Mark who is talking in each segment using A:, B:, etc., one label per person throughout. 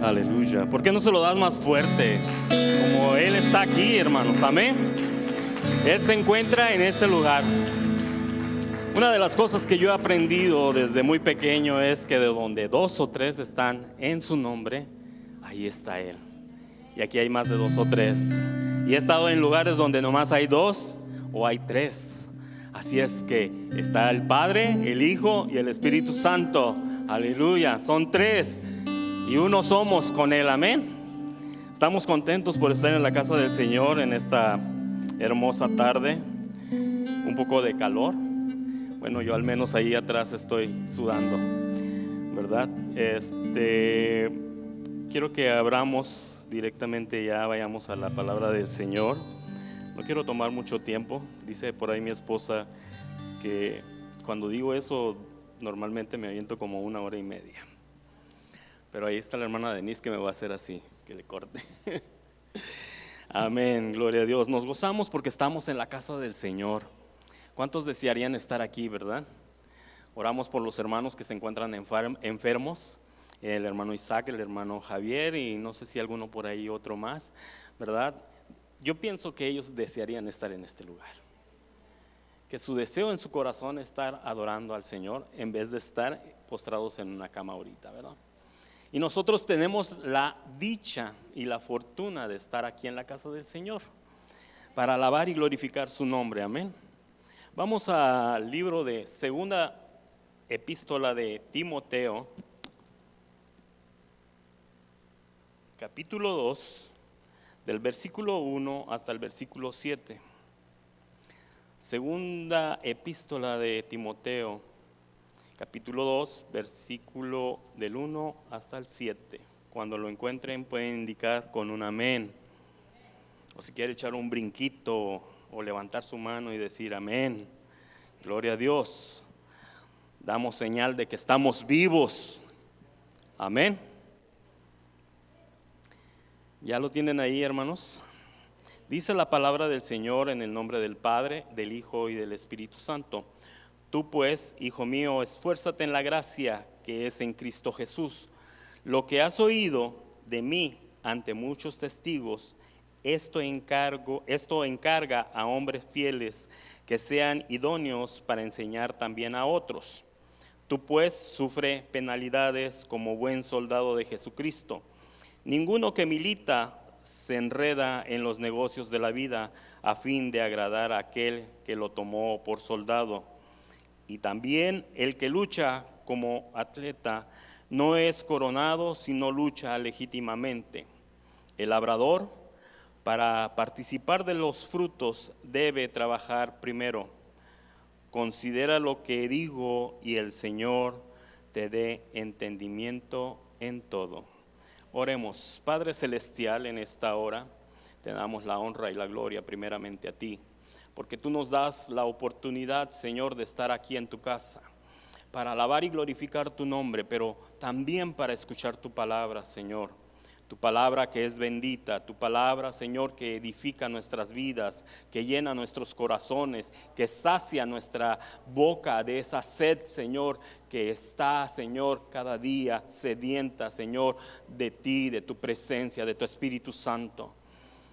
A: Aleluya. ¿Por qué no se lo das más fuerte? Como Él está aquí, hermanos. Amén. Él se encuentra en este lugar. Una de las cosas que yo he aprendido desde muy pequeño es que de donde 2 o 3 están en su nombre, ahí está Él. Y aquí hay más de 2 o 3. Y he estado en lugares donde nomás hay 2 o hay 3. Así es que está el Padre, el Hijo y el Espíritu Santo. Aleluya. Son 3 y uno somos con Él. Amén. Estamos contentos por estar en la casa del Señor en esta hermosa tarde. Un poco de calor. Bueno, yo al menos ahí atrás estoy sudando, ¿verdad? Quiero que abramos directamente, ya vayamos a la palabra del Señor. No quiero tomar mucho tiempo. Dice por ahí mi esposa que cuando digo eso normalmente me aviento como 1 hora y media. Pero ahí está la hermana Denise que me va a hacer así, que le corte. Amén, gloria a Dios. Nos gozamos porque estamos en la casa del Señor. ¿Cuántos desearían estar aquí, verdad? Oramos por los hermanos que se encuentran enfermos. El hermano Isaac, el hermano Javier y no sé si alguno por ahí otro más, ¿verdad? Yo pienso que ellos desearían estar en este lugar. Que su deseo en su corazón es estar adorando al Señor en vez de estar postrados en una cama ahorita, ¿verdad? Y nosotros tenemos la dicha y la fortuna de estar aquí en la casa del Señor para alabar y glorificar su nombre, amén. Vamos al libro de segunda epístola de Timoteo, capítulo 2, del versículo 1 hasta el versículo 7. Segunda epístola de Timoteo, capítulo 2, versículo del 1 hasta el 7. Cuando lo encuentren pueden indicar con un amén. O si quiere echar un brinquito o levantar su mano y decir amén. Gloria a Dios. Damos señal de que estamos vivos. Amén. ¿Ya lo tienen ahí, hermanos? Dice la palabra del Señor en el nombre del Padre, del Hijo y del Espíritu Santo. Tú pues, hijo mío, esfuérzate en la gracia que es en Cristo Jesús. Lo que has oído de mí ante muchos testigos, esto encarga a hombres fieles que sean idóneos para enseñar también a otros. Tú pues sufre penalidades como buen soldado de Jesucristo. Ninguno que milita se enreda en los negocios de la vida a fin de agradar a aquel que lo tomó por soldado. Y también el que lucha como atleta no es coronado, sino lucha legítimamente. El labrador, para participar de los frutos, debe trabajar primero. Considera lo que digo y el Señor te dé entendimiento en todo. Oremos. Padre Celestial, en esta hora te damos la honra y la gloria primeramente a ti, porque tú nos das la oportunidad, Señor, de estar aquí en tu casa, para alabar y glorificar tu nombre, pero también para escuchar tu palabra, Señor. Tu palabra que es bendita, tu palabra, Señor, que edifica nuestras vidas, que llena nuestros corazones, que sacia nuestra boca de esa sed, Señor, que está, Señor, cada día sedienta, Señor, de ti, de tu presencia, de tu Espíritu Santo.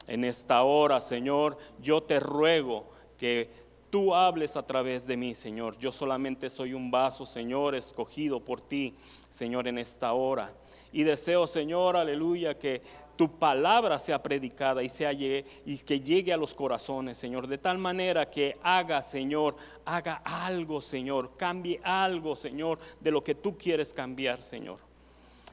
A: En esta hora, Señor, yo te ruego que tú hables a través de mí, Señor. Yo solamente soy un vaso, Señor, escogido por ti, Señor, en esta hora. Y deseo, Señor, aleluya, que tu palabra sea predicada y que llegue a los corazones, Señor, de tal manera que haga, Señor, haga algo, Señor, cambie algo, Señor, de lo que tú quieres cambiar, Señor.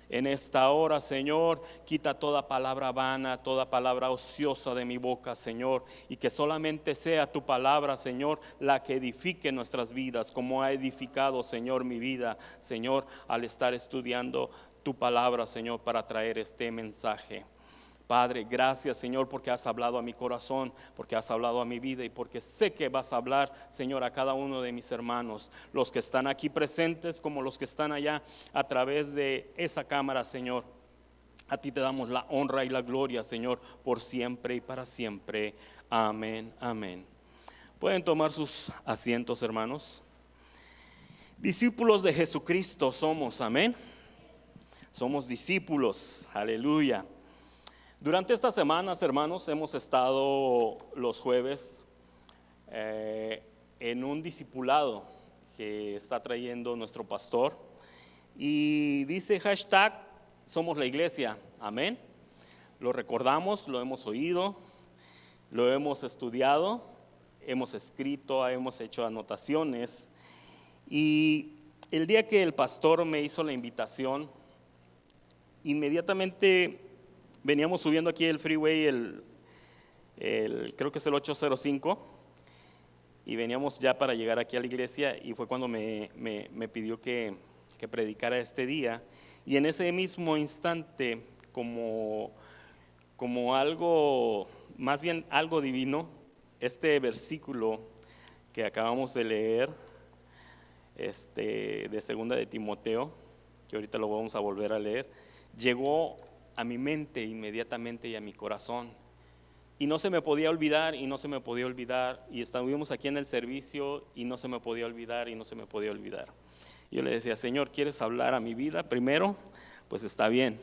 A: En esta hora, Señor, quita toda palabra vana, toda palabra ociosa de mi boca, Señor, y que solamente sea tu palabra, Señor, la que edifique nuestras vidas, como ha edificado, Señor, mi vida, Señor, al estar estudiando tu palabra, Señor, para traer este mensaje. Padre, gracias, Señor, porque has hablado a mi corazón, porque has hablado a mi vida y porque sé que vas a hablar, Señor, a cada uno de mis hermanos, los que están aquí presentes como los que están allá a través de esa cámara, Señor. A ti te damos la honra y la gloria, Señor, por siempre y para siempre. Amén, amén. Pueden tomar sus asientos, hermanos. Discípulos de Jesucristo somos, amén. somos discípulos, aleluya. Durante estas semanas, hermanos, hemos estado los jueves en un discipulado que está trayendo nuestro pastor y dice hashtag somos la iglesia, amén. Lo recordamos, lo hemos oído, lo hemos estudiado, hemos escrito, hemos hecho anotaciones. Y el día que el pastor me hizo la invitación, inmediatamente veníamos subiendo aquí el freeway, creo que es el 805, y veníamos ya para llegar aquí a la iglesia, y fue cuando me pidió que predicara este día. Y en ese mismo instante, como algo, más bien algo divino, este versículo que acabamos de leer, de segunda de Timoteo, que ahorita lo vamos a volver a leer, llegó a mi mente inmediatamente y a mi corazón. Y no se me podía olvidar, y estuvimos aquí en el servicio y no se me podía olvidar. Yo le decía, Señor, ¿quieres hablar a mi vida primero? Pues está bien,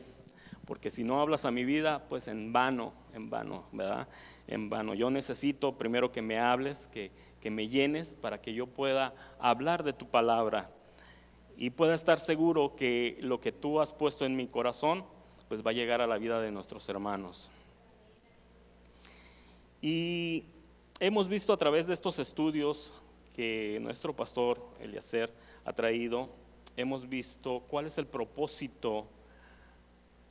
A: porque si no hablas a mi vida, pues en vano, ¿verdad? En vano. Yo necesito primero que me hables, que me llenes para que yo pueda hablar de tu palabra y pueda estar seguro que lo que tú has puesto en mi corazón, pues va a llegar a la vida de nuestros hermanos. Y hemos visto a través de estos estudios que nuestro pastor Eliezer ha traído, hemos visto cuál es el propósito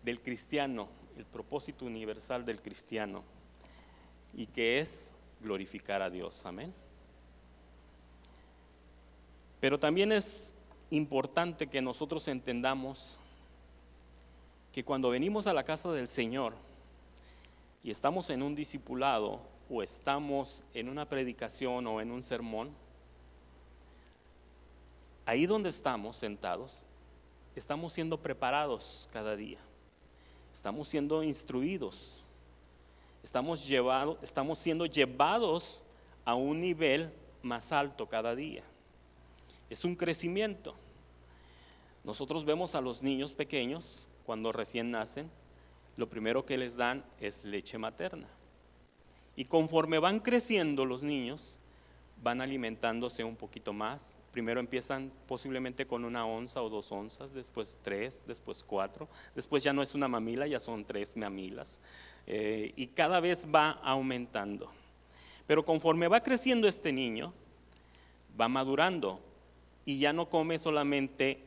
A: del cristiano, el propósito universal del cristiano, y que es glorificar a Dios, amén. Pero también es importante que nosotros entendamos que cuando venimos a la casa del Señor y estamos en un discipulado o estamos en una predicación o en un sermón, ahí donde estamos sentados, estamos siendo preparados cada día, estamos siendo instruidos, estamos siendo llevados a un nivel más alto cada día. Es un crecimiento. Nosotros vemos a los niños pequeños cuando recién nacen, lo primero que les dan es leche materna. Y conforme van creciendo los niños, van alimentándose un poquito más. Primero empiezan posiblemente con 1 onza o 2 onzas, después 3, después 4. Después ya no es una mamila, ya son 3 mamilas. Y cada vez va aumentando. Pero conforme va creciendo este niño, va madurando y ya no come solamente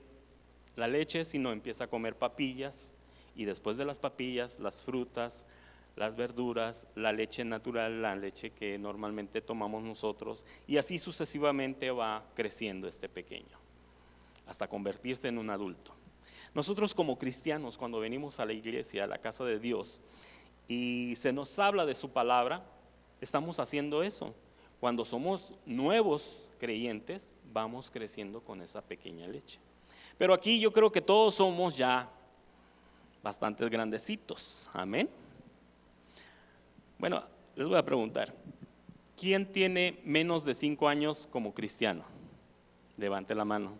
A: la leche, sino empieza a comer papillas, y después de las papillas, las frutas, las verduras, la leche natural, la leche que normalmente tomamos nosotros, y así sucesivamente va creciendo este pequeño hasta convertirse en un adulto. Nosotros como cristianos, cuando venimos a la iglesia, a la casa de Dios, y se nos habla de su palabra, estamos haciendo eso. Cuando somos nuevos creyentes, vamos creciendo con esa pequeña leche. Pero aquí yo creo que todos somos ya bastantes grandecitos, amén. Bueno, les voy a preguntar, ¿quién tiene menos de 5 años como cristiano? Levante la mano.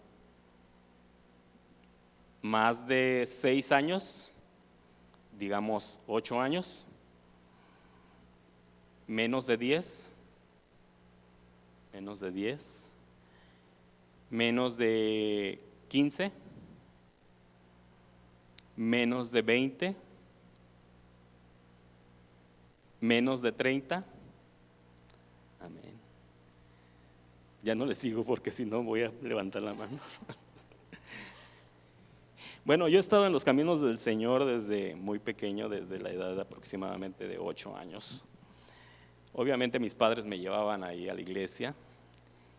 A: ¿Más de 6 años? Digamos 8 años. ¿Menos de 10? Menos de 10. ¿Menos de 15? ¿Menos de 20? ¿Menos de 30? Amén. Ya no les sigo porque si no voy a levantar la mano. Bueno, yo he estado en los caminos del Señor desde muy pequeño, desde la edad de aproximadamente de 8 años. Obviamente mis padres me llevaban ahí a la iglesia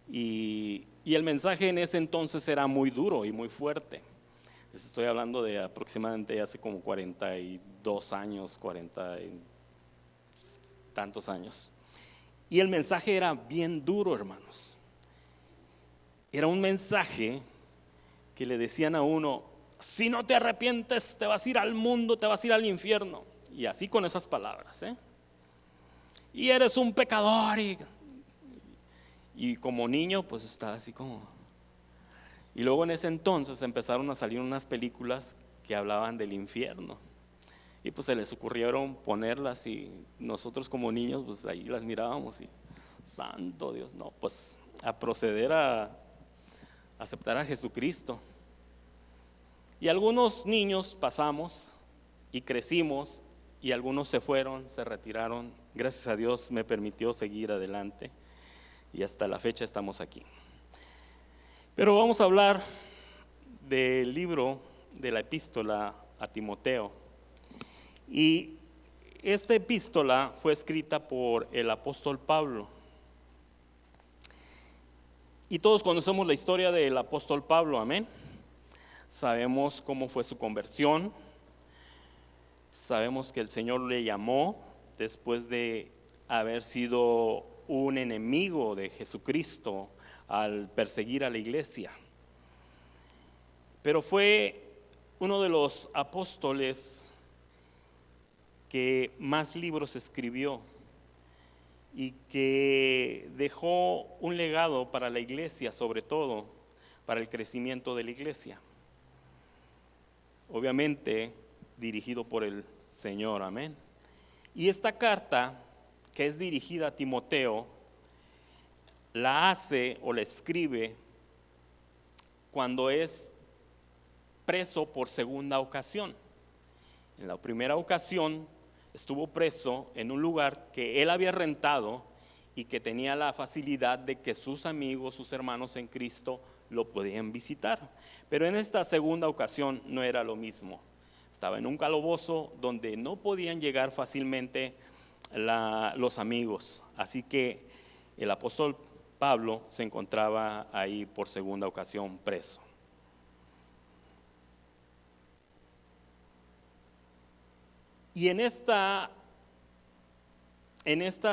A: y el mensaje en ese entonces era muy duro y muy fuerte. Les estoy hablando de aproximadamente hace como 42 años, 40 y tantos años. Y el mensaje era bien duro, hermanos. Era un mensaje que le decían a uno: si no te arrepientes, te vas a ir al mundo, te vas a ir al infierno. Y así con esas palabras, y eres un pecador. Y como niño, pues estaba así como. Y luego en ese entonces empezaron a salir unas películas que hablaban del infierno. Y pues se les ocurrieron ponerlas y nosotros como niños pues ahí las mirábamos y santo Dios, no, pues a proceder a aceptar a Jesucristo. Y algunos niños pasamos y crecimos y algunos se fueron, se retiraron. Gracias a Dios me permitió seguir adelante y hasta la fecha estamos aquí. Pero vamos a hablar del libro de la epístola a Timoteo. Y esta epístola fue escrita por el apóstol Pablo. Y todos conocemos la historia del apóstol Pablo, amén. Sabemos cómo fue su conversión. Sabemos que el Señor le llamó después de haber sido un enemigo de Jesucristo al perseguir a la iglesia. Pero fue uno de los apóstoles que más libros escribió y que dejó un legado para la iglesia, sobre todo para el crecimiento de la iglesia. Obviamente dirigido por el Señor, amén. Y esta carta, que es dirigida a Timoteo, la hace o la escribe cuando es preso por segunda ocasión. En la primera ocasión estuvo preso en un lugar que él había rentado y que tenía la facilidad de que sus amigos, sus hermanos en Cristo lo podían visitar. Pero en esta segunda ocasión no era lo mismo. Estaba en un calabozo donde no podían llegar fácilmente los amigos. Así que el apóstol Pablo se encontraba ahí por segunda ocasión preso. Y en esta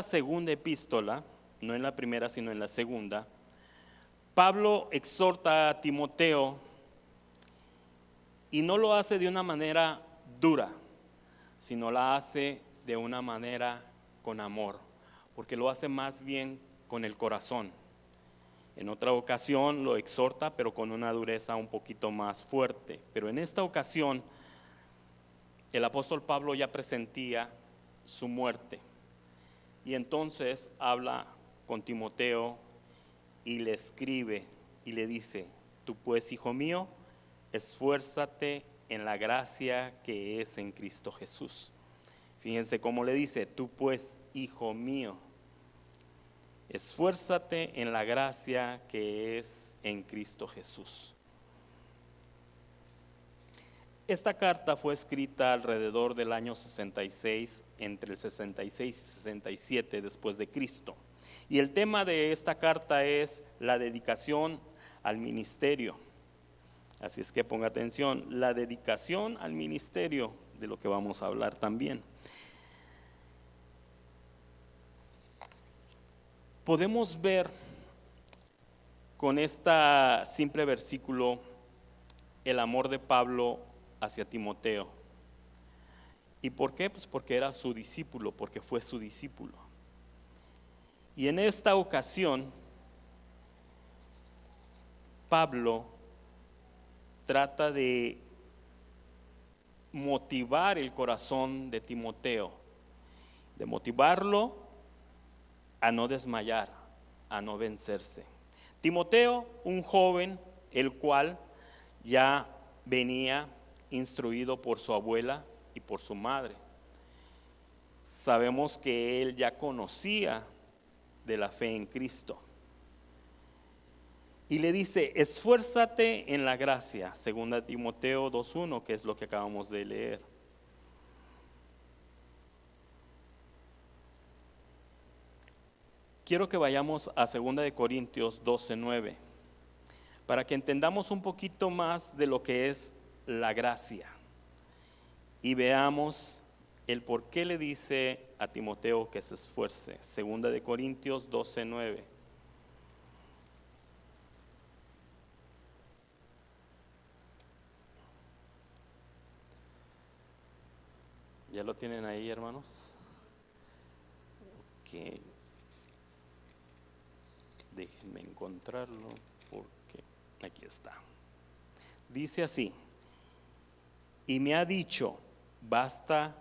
A: segunda epístola, no en la primera sino en la segunda, Pablo exhorta a Timoteo y no lo hace de una manera dura, sino la hace de una manera con amor, porque lo hace más bien con el corazón. En otra ocasión lo exhorta, pero con una dureza un poquito más fuerte. Pero en esta ocasión el apóstol Pablo ya presentía su muerte. Y entonces habla con Timoteo y le escribe y le dice: tú pues, hijo mío, esfuérzate en la gracia que es en Cristo Jesús. Fíjense cómo le dice: tú pues, hijo mío, esfuérzate en la gracia que es en Cristo Jesús. Esta carta fue escrita alrededor del año 66, entre el 66 y 67 después de Cristo. Y el tema de esta carta es la dedicación al ministerio. Así es que ponga atención, la dedicación al ministerio, de lo que vamos a hablar también. Podemos ver con este simple versículo el amor de Pablo hacia Timoteo. ¿Y por qué? Pues porque era su discípulo, porque fue su discípulo. Y en esta ocasión, Pablo trata de motivar el corazón de Timoteo, de motivarlo a no desmayar, a no vencerse. Timoteo, un joven, el cual ya venía instruido por su abuela y por su madre. Sabemos que él ya conocía de la fe en Cristo. Y le dice: esfuérzate en la gracia, segunda Timoteo 2:1, que es lo que acabamos de leer. Quiero que vayamos a segunda de Corintios 12:9, para que entendamos un poquito más de lo que es la gracia y veamos el por qué le dice a Timoteo que se esfuerce. Segunda de Corintios 12:9. ¿Ya lo tienen ahí, hermanos? Ok. Déjenme encontrarlo porque aquí está. Dice así: Y me ha dicho, bástate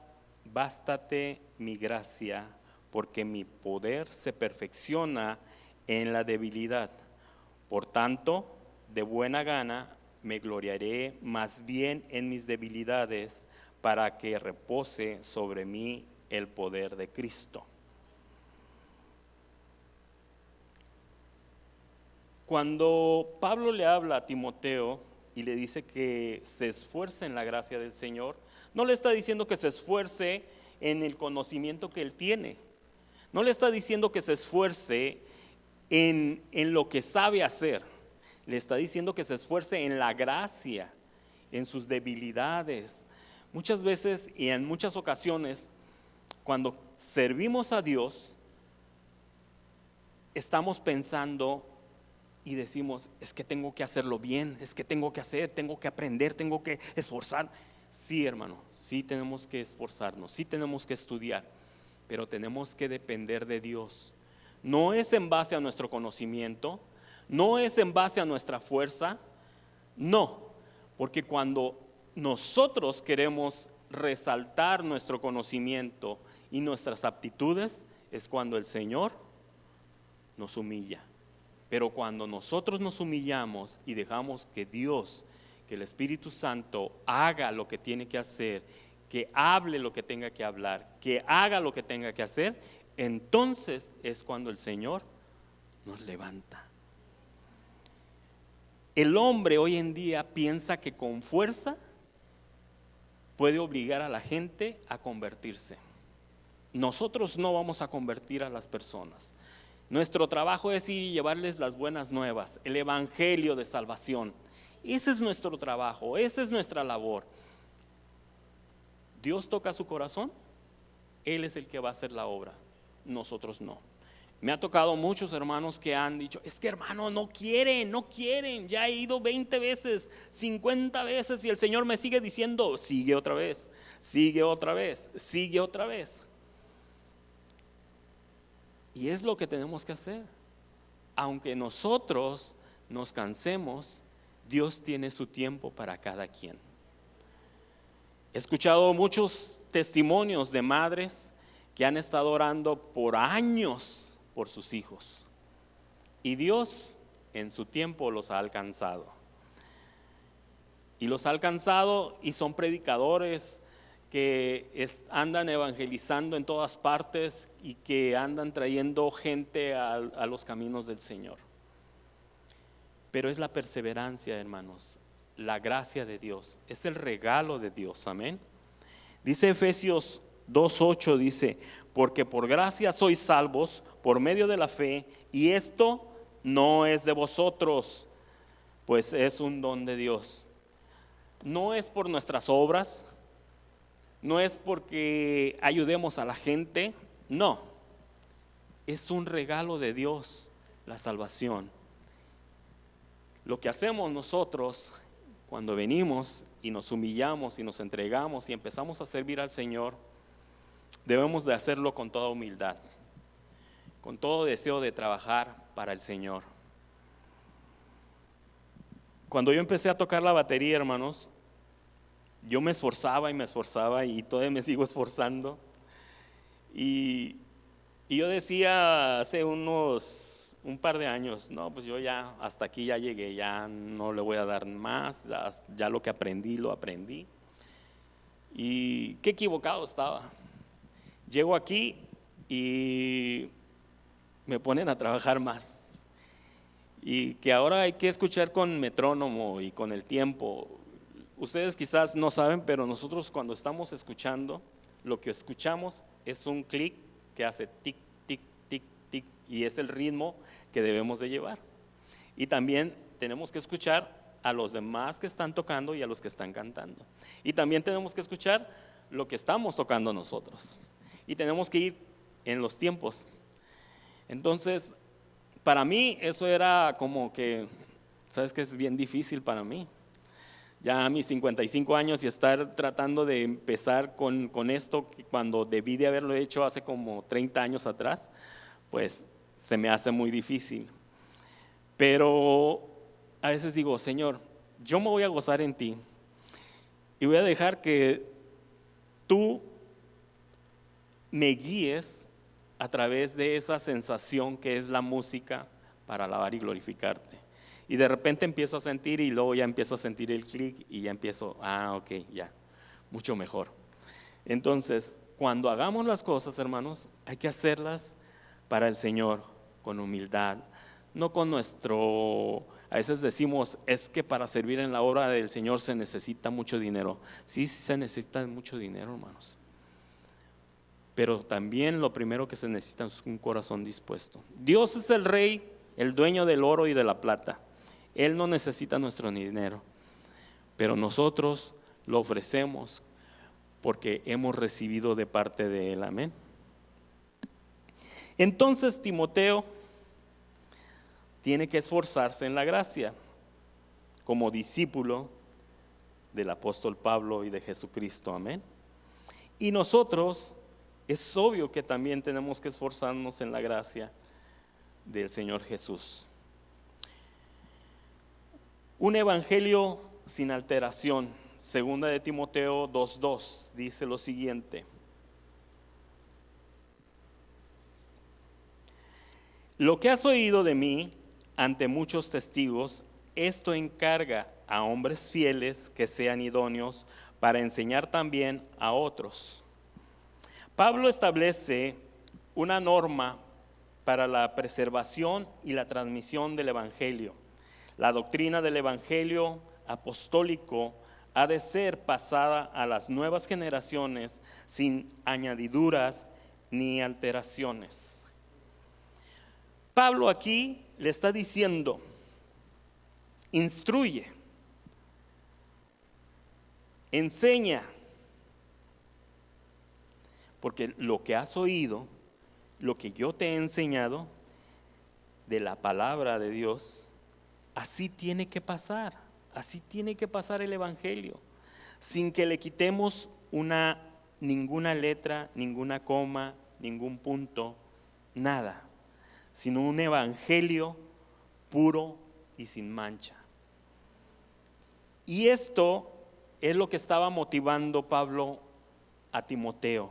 A: mi gracia, porque mi poder se perfecciona en la debilidad. Por tanto, de buena gana me gloriaré más bien en mis debilidades, para que repose sobre mí el poder de Cristo. Cuando Pablo le habla a Timoteo y le dice que se esfuerce en la gracia del Señor, no le está diciendo que se esfuerce en el conocimiento que él tiene. No le está diciendo que se esfuerce en lo que sabe hacer. Le está diciendo que se esfuerce en la gracia, en sus debilidades. Muchas veces y en muchas ocasiones, cuando servimos a Dios, estamos pensando y decimos, es que tengo que hacerlo bien, es que tengo que hacer, tengo que aprender, tengo que esforzar. Sí, hermano, sí tenemos que esforzarnos, sí tenemos que estudiar, pero tenemos que depender de Dios. No es en base a nuestro conocimiento, no es en base a nuestra fuerza, no, porque cuando nosotros queremos resaltar nuestro conocimiento y nuestras aptitudes, es cuando el Señor nos humilla. Pero cuando nosotros nos humillamos y dejamos que Dios, que el Espíritu Santo haga lo que tiene que hacer, que hable lo que tenga que hablar, que haga lo que tenga que hacer, entonces es cuando el Señor nos levanta. El hombre hoy en día piensa que con fuerza puede obligar a la gente a convertirse. Nosotros no vamos a convertir a las personas. Nuestro trabajo es ir y llevarles las buenas nuevas, el evangelio de salvación. Ese es nuestro trabajo, esa es nuestra labor. Dios toca su corazón, Él es el que va a hacer la obra, nosotros no. Me ha tocado muchos hermanos que han dicho, es que hermano, no quieren, ya he ido 20 veces, 50 veces y el Señor me sigue diciendo, sigue otra vez, sigue otra vez, sigue otra vez. Y es lo que tenemos que hacer. Aunque nosotros nos cansemos, Dios tiene su tiempo para cada quien. He escuchado muchos testimonios de madres que han estado orando por años por sus hijos. Y Dios en su tiempo los ha alcanzado. Y los ha alcanzado y son predicadores que andan evangelizando en todas partes y que andan trayendo gente a los caminos del Señor. Pero es la perseverancia, hermanos, la gracia de Dios, es el regalo de Dios, amén. Dice Efesios 2:8, dice, porque por gracia sois salvos por medio de la fe, y esto no es de vosotros, pues es un don de Dios. No es por nuestras obras, no es porque ayudemos a la gente, no, es un regalo de Dios la salvación. Lo que hacemos nosotros cuando venimos y nos humillamos y nos entregamos y empezamos a servir al Señor, debemos de hacerlo con toda humildad, con todo deseo de trabajar para el Señor. Cuando yo empecé a tocar la batería, hermanos, yo me esforzaba y todavía me sigo esforzando. Y yo decía hace un par de años, no, pues yo ya hasta aquí ya llegué, ya no le voy a dar más, ya lo que aprendí, lo aprendí. Y qué equivocado estaba. Llego aquí y me ponen a trabajar más. Y que ahora hay que escuchar con metrónomo y con el tiempo. Ustedes quizás no saben, pero nosotros cuando estamos escuchando, lo que escuchamos es un clic que hace tic, tic, tic, tic, y es el ritmo que debemos de llevar. Y también tenemos que escuchar a los demás que están tocando y a los que están cantando. Y también tenemos que escuchar lo que estamos tocando nosotros. Y tenemos que ir en los tiempos. Entonces, para mí eso era como que, sabes que es bien difícil para mí. Ya a mis 55 años y estar tratando de empezar con esto cuando debí de haberlo hecho hace como 30 años atrás, pues se me hace muy difícil. Pero a veces digo, Señor, yo me voy a gozar en ti. y voy a dejar que tú me guíes a través de esa sensación que es la música para alabar y glorificarte. Y de repente empiezo a sentir y luego ya empiezo a sentir el clic y ya empiezo, ok, ya, mucho mejor. Entonces, cuando hagamos las cosas, hermanos, hay que hacerlas para el Señor, con humildad, no con nuestro... A veces decimos, es que para servir en la obra del Señor se necesita mucho dinero. Sí, sí se necesita mucho dinero, hermanos. Pero también lo primero que se necesita es un corazón dispuesto. Dios es el Rey, el dueño del oro y de la plata. Él no necesita nuestro dinero, pero nosotros lo ofrecemos porque hemos recibido de parte de Él. Amén. Entonces Timoteo tiene que esforzarse en la gracia como discípulo del apóstol Pablo y de Jesucristo. Amén. Y nosotros es obvio que también tenemos que esforzarnos en la gracia del Señor Jesús. Un evangelio sin alteración. Segunda de Timoteo 2:2 dice lo siguiente: lo que has oído de mí ante muchos testigos, esto encarga a hombres fieles que sean idóneos para enseñar también a otros. Pablo establece una norma para la preservación y la transmisión del evangelio. La doctrina del evangelio apostólico ha de ser pasada a las nuevas generaciones sin añadiduras ni alteraciones. Pablo aquí le está diciendo, instruye, enseña, porque lo que has oído, lo que yo te he enseñado de la palabra de Dios, así tiene que pasar el evangelio, sin que le quitemos ninguna letra, ninguna coma, ningún punto, nada, sino un evangelio puro y sin mancha. Y esto es lo que estaba motivando Pablo a Timoteo,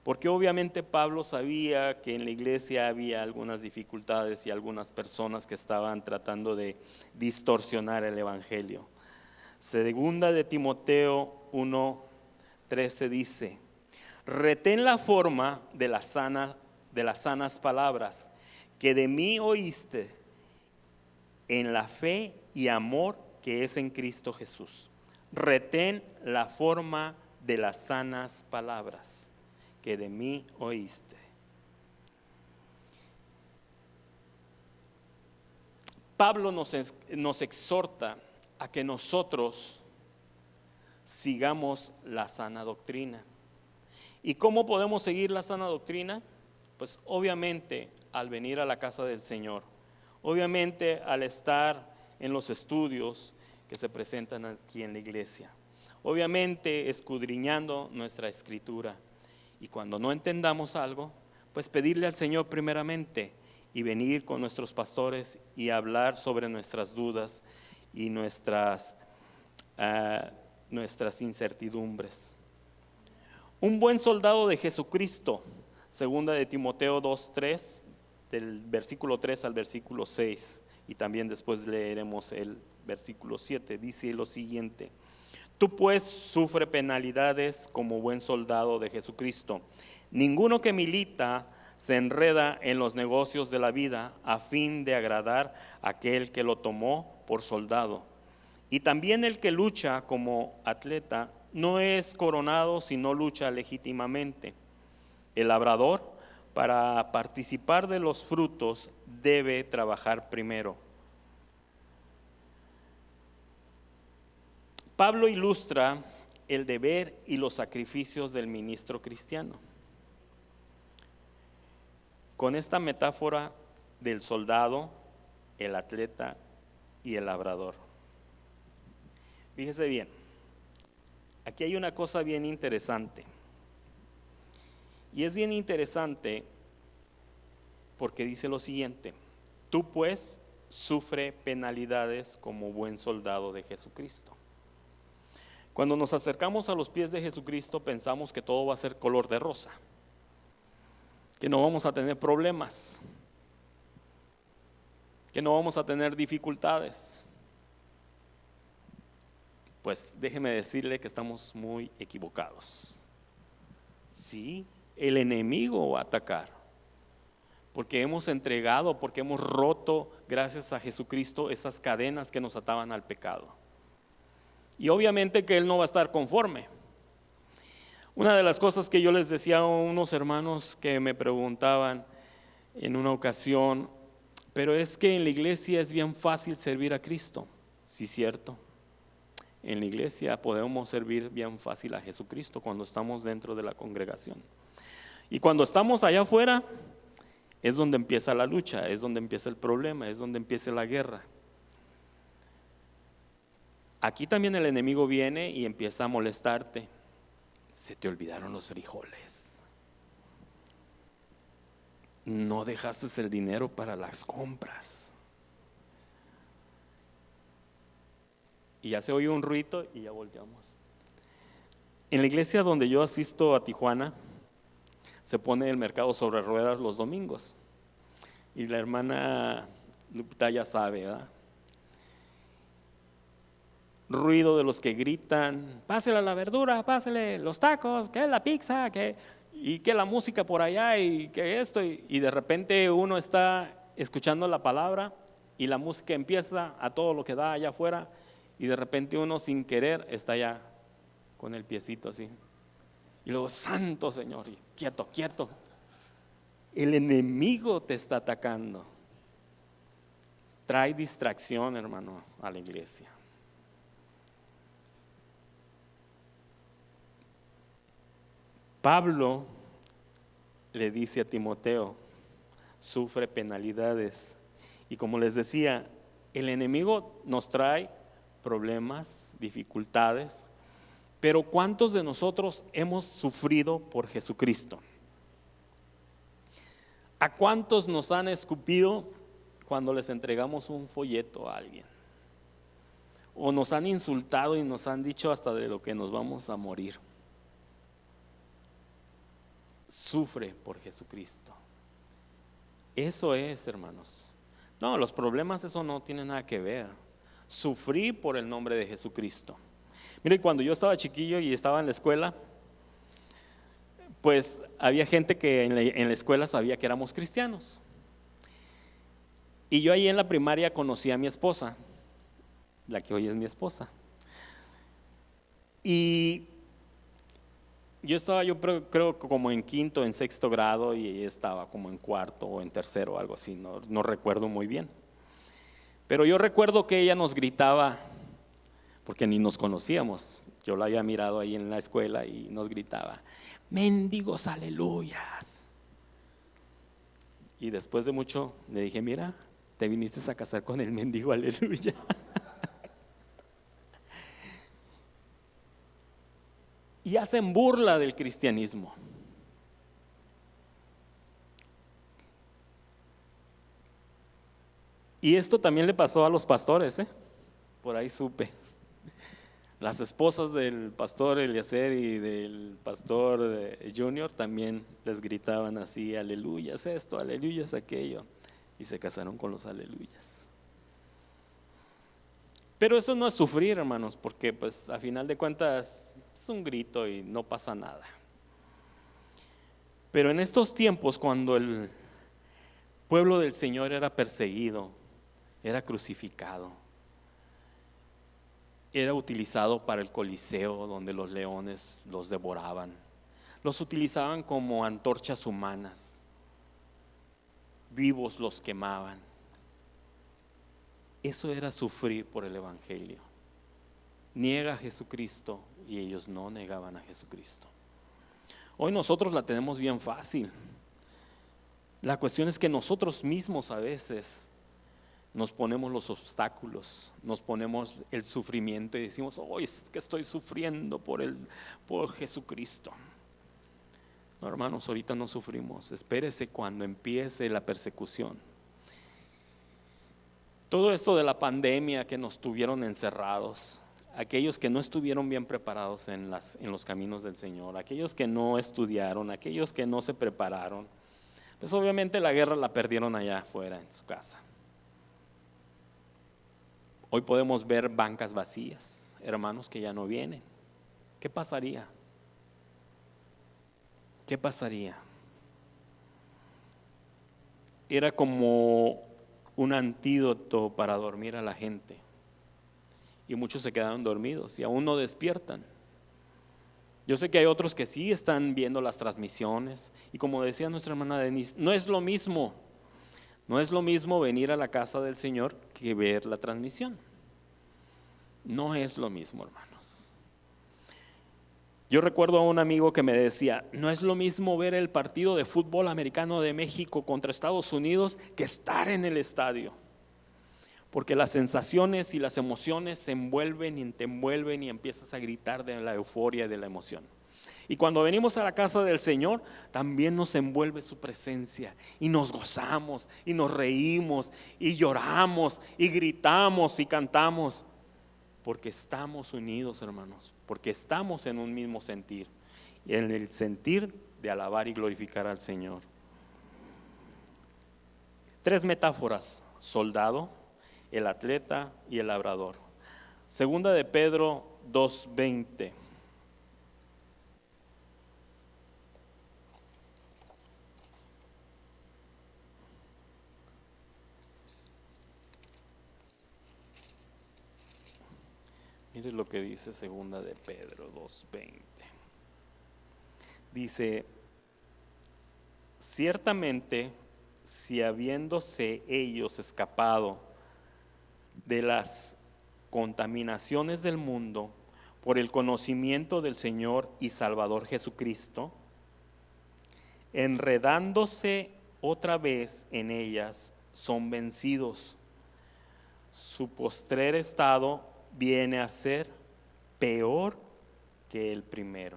A: porque obviamente Pablo sabía que en la iglesia había algunas dificultades y algunas personas que estaban tratando de distorsionar el evangelio. Segunda de Timoteo 1:13 dice: retén la forma de las sanas palabras que de mí oíste en la fe y amor que es en Cristo Jesús. Retén la forma de las sanas palabras que de mí oíste. Pablo nos exhorta a que nosotros sigamos la sana doctrina. ¿Y cómo podemos seguir la sana doctrina? Pues obviamente al venir a la casa del Señor, obviamente al estar en los estudios que se presentan aquí en la iglesia, obviamente escudriñando nuestra escritura. Y cuando no entendamos algo, pues pedirle al Señor primeramente y venir con nuestros pastores y hablar sobre nuestras dudas y nuestras incertidumbres. Un buen soldado de Jesucristo, segunda de Timoteo 2:3, del versículo 3 al versículo 6, y también después leeremos el versículo 7, dice lo siguiente: tú pues sufre penalidades como buen soldado de Jesucristo. Ninguno que milita se enreda en los negocios de la vida a fin de agradar a aquel que lo tomó por soldado. Y también el que lucha como atleta no es coronado si no lucha legítimamente. El labrador, para participar de los frutos, debe trabajar primero. Pablo ilustra el deber y los sacrificios del ministro cristiano con esta metáfora del soldado, el atleta y el labrador. Fíjese bien, aquí hay una cosa bien interesante. Y es bien interesante porque dice lo siguiente: tú pues sufre penalidades como buen soldado de Jesucristo. Cuando nos acercamos a los pies de Jesucristo pensamos que todo va a ser color de rosa, que no vamos a tener problemas, que no vamos a tener dificultades. Pues déjeme decirle que estamos muy equivocados. Sí, el enemigo va a atacar, porque hemos entregado, porque hemos roto, gracias a Jesucristo, esas cadenas que nos ataban al pecado. Y obviamente que Él no va a estar conforme. Una de las cosas que yo les decía a unos hermanos que me preguntaban en una ocasión, pero es que en la iglesia es bien fácil servir a Cristo. Sí, cierto. En la iglesia podemos servir bien fácil a Jesucristo cuando estamos dentro de la congregación. Y cuando estamos allá afuera es donde empieza la lucha, es donde empieza el problema, es donde empieza la guerra. Aquí también el enemigo viene y empieza a molestarte. Se te olvidaron los frijoles. No dejaste el dinero para las compras. Y ya se oye un ruido y ya volteamos. En la iglesia donde yo asisto a Tijuana, se pone el mercado sobre ruedas los domingos. Y la hermana Lupita ya sabe, ¿verdad? Ruido de los que gritan, pásele la verdura, pásele los tacos, que la pizza, y que la música por allá, y que esto, y de repente uno está escuchando la palabra y la música empieza a todo lo que da allá afuera, y de repente uno sin querer está allá con el piecito así, y luego, santo Señor, y quieto, quieto. El enemigo te está atacando. Trae distracción, hermano, a la iglesia. Pablo le dice a Timoteo, sufre penalidades. Y como les decía, el enemigo nos trae problemas, dificultades, pero ¿cuántos de nosotros hemos sufrido por Jesucristo? ¿A cuántos nos han escupido cuando les entregamos un folleto a alguien? O nos han insultado y nos han dicho hasta de lo que nos vamos a morir. Sufre por Jesucristo. Eso es, hermanos. No, los problemas, eso no tiene nada que ver. Sufrí por el nombre de Jesucristo. Mire, cuando yo estaba chiquillo y estaba en la escuela, pues había gente que en la escuela sabía que éramos cristianos. Y yo ahí en la primaria conocí a mi esposa, la que hoy es mi esposa. Y yo creo como en quinto, en sexto grado, y ella estaba como en cuarto o en tercero, algo así, no recuerdo muy bien. Pero yo recuerdo que ella nos gritaba, porque ni nos conocíamos. Yo la había mirado ahí en la escuela y nos gritaba, mendigos aleluyas. Y después de mucho le dije, mira, te viniste a casar con el mendigo aleluya. Y hacen burla del cristianismo. Y esto también le pasó a los pastores, por ahí supe. Las esposas del pastor Eliezer y del pastor Junior también les gritaban así, aleluyas esto, aleluyas aquello, y se casaron con los aleluyas. Pero eso no es sufrir, hermanos, porque pues a final de cuentas es un grito y no pasa nada. Pero en estos tiempos, cuando el pueblo del Señor era perseguido, era crucificado, era utilizado para el Coliseo, donde los leones los devoraban, los utilizaban como antorchas humanas, vivos los quemaban. Eso era sufrir por el evangelio. Niega a Jesucristo y ellos no negaban a Jesucristo. Hoy nosotros la tenemos bien fácil. La cuestión es que nosotros mismos a veces nos ponemos los obstáculos, nos ponemos el sufrimiento y decimos, oh, es que estoy sufriendo por Jesucristo. No, hermanos, ahorita no sufrimos. Espérese cuando empiece la persecución. Todo esto de la pandemia que nos tuvieron encerrados, aquellos que no estuvieron bien preparados en los caminos del Señor, aquellos que no estudiaron, aquellos que no se prepararon, pues obviamente la guerra la perdieron allá afuera en su casa. Hoy podemos ver bancas vacías, hermanos que ya no vienen. ¿Qué pasaría? ¿Qué pasaría? Era como un antídoto para dormir a la gente, y muchos se quedaron dormidos y aún no despiertan. Yo sé que hay otros que sí están viendo las transmisiones, y como decía nuestra hermana Denise, no es lo mismo venir a la casa del Señor que ver la transmisión. No es lo mismo, hermanos. Yo recuerdo a un amigo que me decía, no es lo mismo ver el partido de fútbol americano de México contra Estados Unidos que estar en el estadio, porque las sensaciones y las emociones se envuelven y te envuelven y empiezas a gritar de la euforia y de la emoción. Y cuando venimos a la casa del Señor, también nos envuelve su presencia y nos gozamos y nos reímos y lloramos y gritamos y cantamos, porque estamos unidos, hermanos, porque estamos en un mismo sentir, y en el sentir de alabar y glorificar al Señor. 3 metáforas: soldado, el atleta y el labrador. Segunda de Pedro 2:20. Mire lo que dice Segunda de Pedro 2:20. Dice: ciertamente, si habiéndose ellos escapado de las contaminaciones del mundo por el conocimiento del Señor y Salvador Jesucristo, enredándose otra vez en ellas, son vencidos, su postrer estado viene a ser peor que el primero.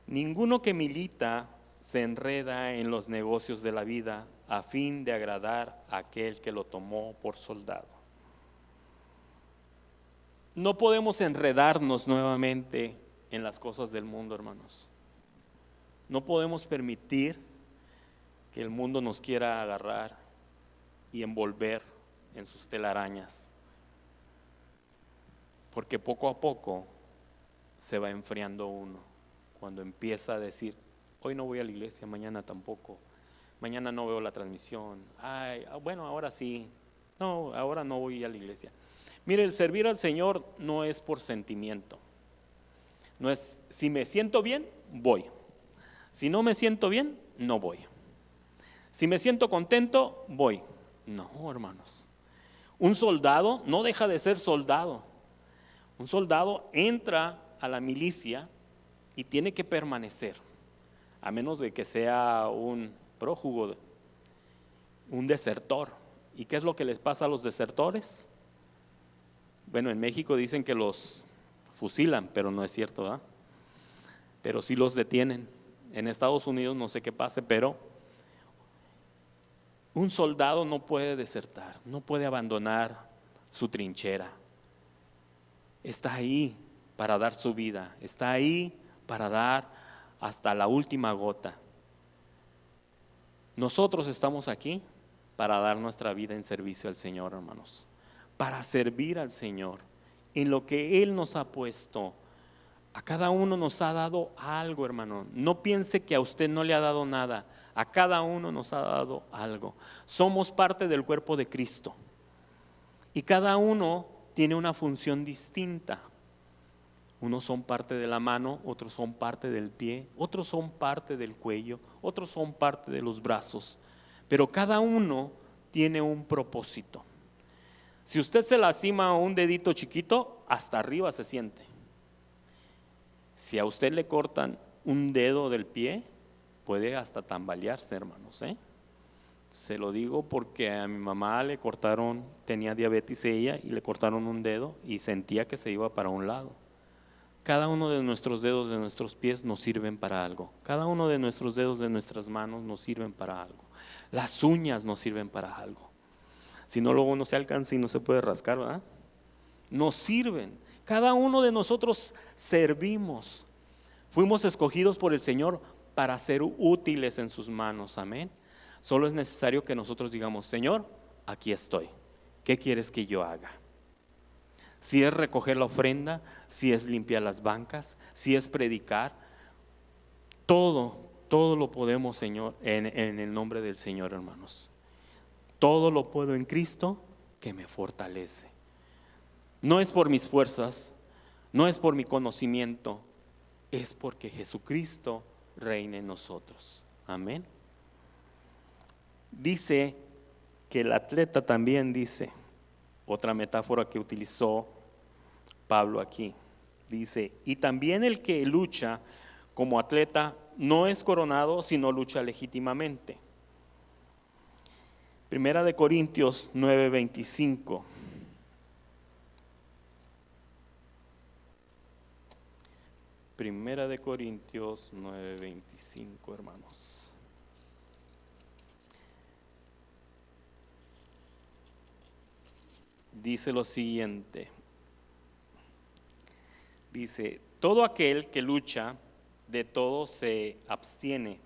A: Ninguno que milita se enreda en los negocios de la vida a fin de agradar a aquel que lo tomó por soldado. No podemos enredarnos nuevamente en las cosas del mundo, hermanos. No podemos permitir que el mundo nos quiera agarrar y envolver en sus telarañas, porque poco a poco se va enfriando uno cuando empieza a decir: hoy no voy a la iglesia, mañana tampoco, mañana no veo la transmisión, bueno, ahora sí, no, ahora no voy a la iglesia. Mire, el servir al Señor no es por sentimiento, no es si me siento bien, voy. Si no me siento bien, no voy. Si me siento contento, voy. No, hermanos. Un soldado no deja de ser soldado. Un soldado entra a la milicia y tiene que permanecer, a menos de que sea un prófugo, un desertor. ¿Y qué es lo que les pasa a los desertores? Bueno, en México dicen que los fusilan, pero no es cierto, ¿verdad? Pero sí los detienen. En Estados Unidos no sé qué pase, pero un soldado no puede desertar, no puede abandonar su trinchera. Está ahí para dar su vida, está ahí para dar hasta la última gota. Nosotros estamos aquí para dar nuestra vida en servicio al Señor, hermanos, para servir al Señor en lo que Él nos ha puesto. A cada uno nos ha dado algo, hermano. No piense que a usted no le ha dado nada. A cada uno nos ha dado algo. Somos parte del cuerpo de Cristo, y cada uno tiene una función distinta. Unos son parte de la mano, otros son parte del pie, otros son parte del cuello, otros son parte de los brazos, pero cada uno tiene un propósito. Si usted se lastima un dedito chiquito, hasta arriba se siente. Si a usted le cortan un dedo del pie, puede hasta tambalearse, hermanos, Se lo digo porque a mi mamá le cortaron, tenía diabetes ella, y le cortaron un dedo y sentía que se iba para un lado. Cada uno de nuestros dedos de nuestros pies nos sirven para algo. Cada uno de nuestros dedos de nuestras manos nos sirven para algo. Las uñas nos sirven para algo. Si no, luego no se alcanza y no se puede rascar, ¿verdad? Nos sirven. Cada uno de nosotros servimos. Fuimos escogidos por el Señor para ser útiles en sus manos. Amén. Solo es necesario que nosotros digamos: Señor, aquí estoy. ¿Qué quieres que yo haga? Si es recoger la ofrenda, si es limpiar las bancas, si es predicar, todo lo podemos, Señor, en el nombre del Señor, hermanos. Todo lo puedo en Cristo que me fortalece. No es por mis fuerzas, no es por mi conocimiento, es porque Jesucristo reina en nosotros. Amén. Dice que el atleta también dice, otra metáfora que utilizó Pablo aquí, dice: y también el que lucha como atleta no es coronado, sino lucha legítimamente. Primera de Corintios 9:25. Primera de Corintios 9:25, hermanos. Dice lo siguiente. Dice: todo aquel que lucha, de todo se abstiene.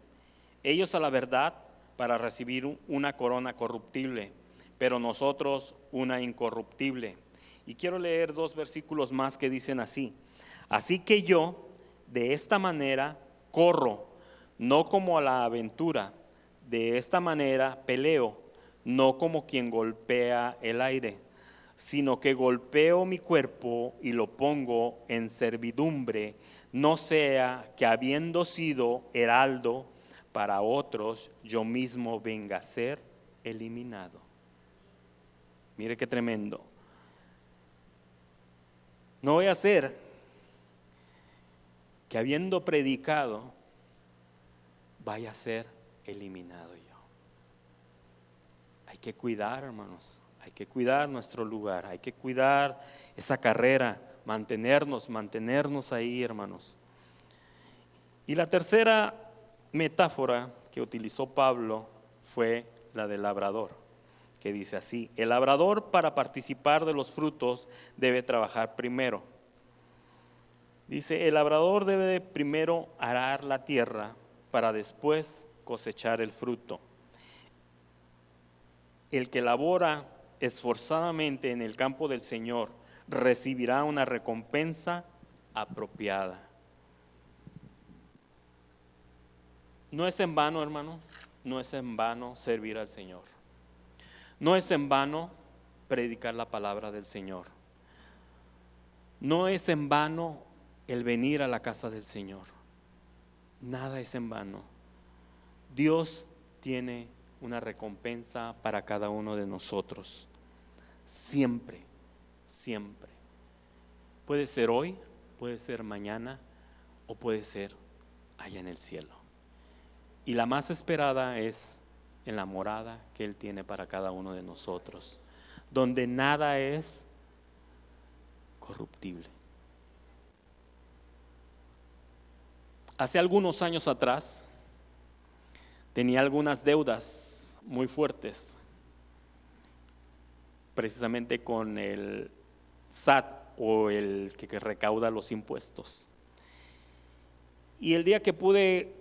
A: Ellos a la verdad para recibir una corona corruptible, pero nosotros una incorruptible. Y quiero leer 2 versículos más que dicen así: así que yo de esta manera corro, no como a la aventura, de esta manera peleo, no como quien golpea el aire, sino que golpeo mi cuerpo y lo pongo en servidumbre, no sea que habiendo sido heraldo para otros, yo mismo venga a ser eliminado. Mire qué tremendo. No voy a ser que habiendo predicado vaya a ser eliminado yo. Hay que cuidar, hermanos. Hay que cuidar nuestro lugar, hay que cuidar esa carrera, mantenernos ahí, hermanos. Y la tercera metáfora que utilizó Pablo fue la del labrador, que dice así: el labrador, para participar de los frutos, debe trabajar primero. Dice: el labrador debe primero arar la tierra para después cosechar el fruto. El que labora esforzadamente en el campo del Señor recibirá una recompensa apropiada. No es en vano, hermano, no es en vano servir al Señor. No es en vano predicar la palabra del Señor. No es en vano el venir a la casa del Señor. Nada es en vano. Dios tiene una recompensa para cada uno de nosotros. Siempre, siempre. Puede ser hoy, puede ser mañana o puede ser allá en el cielo. Y la más esperada es en la morada que Él tiene para cada uno de nosotros, donde nada es corruptible. Hace algunos años atrás tenía algunas deudas muy fuertes, precisamente con el SAT o el que recauda los impuestos. Y el día que pude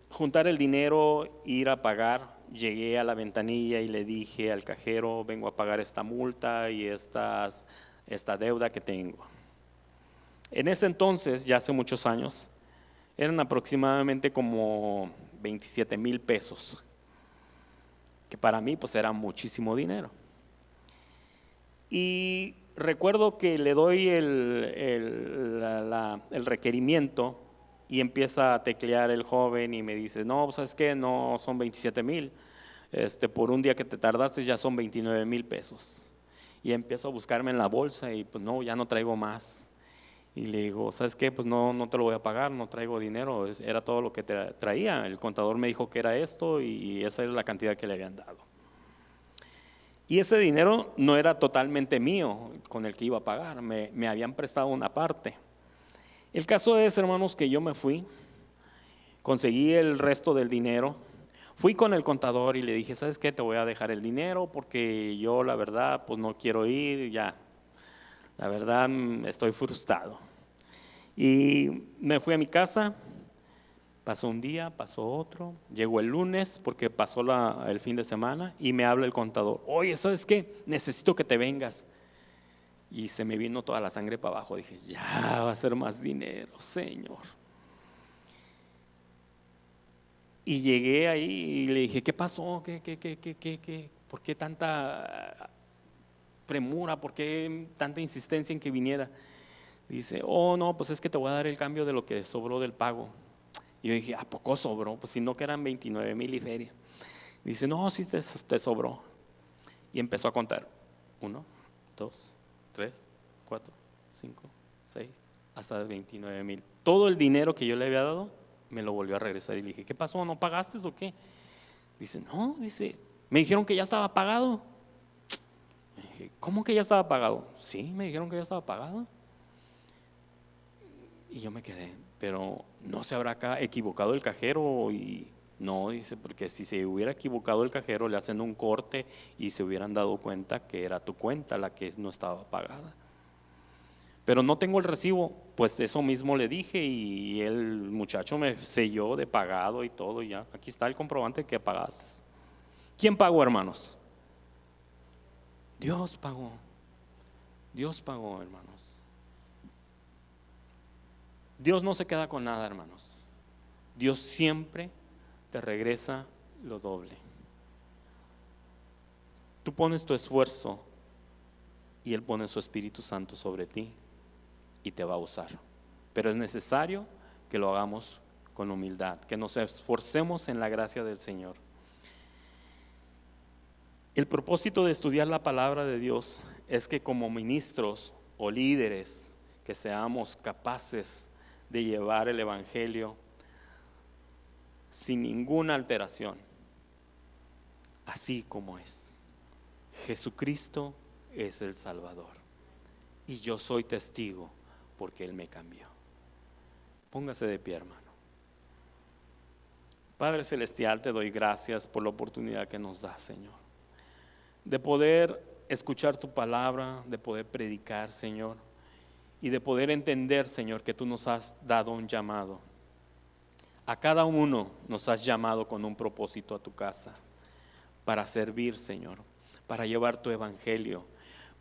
A: juntar el dinero, ir a pagar, llegué a la ventanilla y le dije al cajero: vengo a pagar esta multa y esta deuda que tengo. En ese entonces, ya hace muchos años, eran aproximadamente como 27,000 pesos, que para mí pues era muchísimo dinero. Y recuerdo que le doy el requerimiento y empieza a teclear el joven y me dice: no, ¿sabes qué? No son 27,000, por un día que te tardaste ya son 29,000 pesos. Y empiezo a buscarme en la bolsa y pues no, ya no traigo más. Y le digo: ¿sabes qué? Pues no te lo voy a pagar, no traigo dinero, era todo lo que traía. El contador me dijo que era esto y esa era la cantidad que le habían dado. Y ese dinero no era totalmente mío con el que iba a pagar, me habían prestado una parte. El caso es, hermanos, que yo me fui, conseguí el resto del dinero, fui con el contador y le dije, ¿sabes qué? Te voy a dejar el dinero porque yo la verdad pues no quiero ir ya. La verdad estoy frustrado. Y me fui a mi casa, pasó un día, pasó otro, llegó el lunes porque pasó el fin de semana y me habla el contador, oye, ¿sabes qué? Necesito que te vengas. Y se me vino toda la sangre para abajo, dije, ya va a ser más dinero, Señor. Y llegué ahí y le dije, ¿qué pasó? ¿Qué? ¿Por qué tanta premura? ¿Por qué tanta insistencia en que viniera? Dice, oh no, pues es que te voy a dar el cambio de lo que sobró del pago. Y yo dije, ¿a poco sobró? Pues si no, que eran 29,000 y feria. Dice, no, sí te sobró. Y empezó a contar, 1, 2, 3, 4, 5, 6, hasta 29,000. Todo el dinero que yo le había dado me lo volvió a regresar. Y le dije, ¿qué pasó? ¿No pagaste o qué? Dice, no, dice, me dijeron que ya estaba pagado. Me dije, ¿cómo que ya estaba pagado? Sí, me dijeron que ya estaba pagado. Y yo me quedé, pero ¿no se habrá acá equivocado el cajero? Y no, dice, porque si se hubiera equivocado el cajero, le hacen un corte y se hubieran dado cuenta que era tu cuenta la que no estaba pagada. Pero no tengo el recibo. Pues eso mismo le dije y el muchacho me selló de pagado y todo. Y ya, aquí está el comprobante que pagaste. ¿Quién pagó, hermanos? Dios pagó. Dios pagó, hermanos. Dios no se queda con nada, hermanos. Dios siempre te regresa lo doble. Tú pones tu esfuerzo y Él pone su Espíritu Santo sobre ti y te va a usar. Pero es necesario que lo hagamos con humildad, que nos esforcemos en la gracia del Señor. El propósito de estudiar la palabra de Dios es que como ministros o líderes que seamos capaces de llevar el evangelio sin ninguna alteración, así como es. Jesucristo es el Salvador y yo soy testigo porque Él me cambió. Póngase de pie, hermano. Padre Celestial, te doy gracias por la oportunidad que nos das, Señor, de poder escuchar tu palabra, de poder predicar, Señor, y de poder entender, Señor, que tú nos has dado un llamado. A cada uno nos has llamado con un propósito a tu casa, para servir, Señor, para llevar tu evangelio,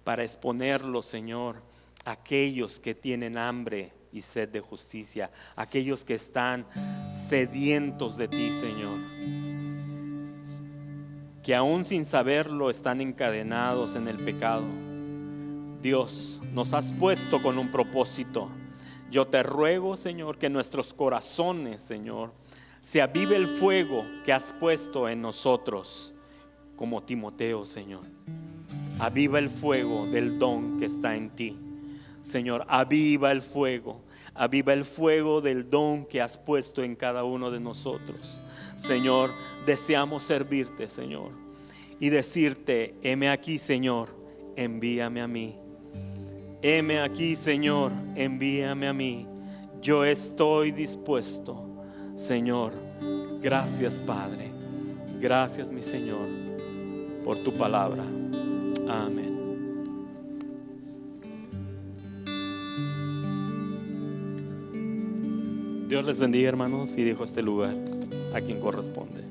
A: para exponerlo, Señor, a aquellos que tienen hambre y sed de justicia, aquellos que están sedientos de ti, Señor, que aún sin saberlo están encadenados en el pecado. Dios, nos has puesto con un propósito. Yo te ruego, Señor, que en nuestros corazones, Señor, se avive el fuego que has puesto en nosotros, como Timoteo, Señor. Aviva el fuego del don que está en ti, Señor. Aviva el fuego del don que has puesto en cada uno de nosotros, Señor. Deseamos servirte, Señor, y decirte, heme aquí, Señor, envíame a mí. Heme aquí, Señor, envíame a mí. Yo estoy dispuesto, Señor. Gracias, Padre. Gracias, mi Señor, por tu palabra. Amén. Dios les bendiga, hermanos, y dejo este lugar a quien corresponde.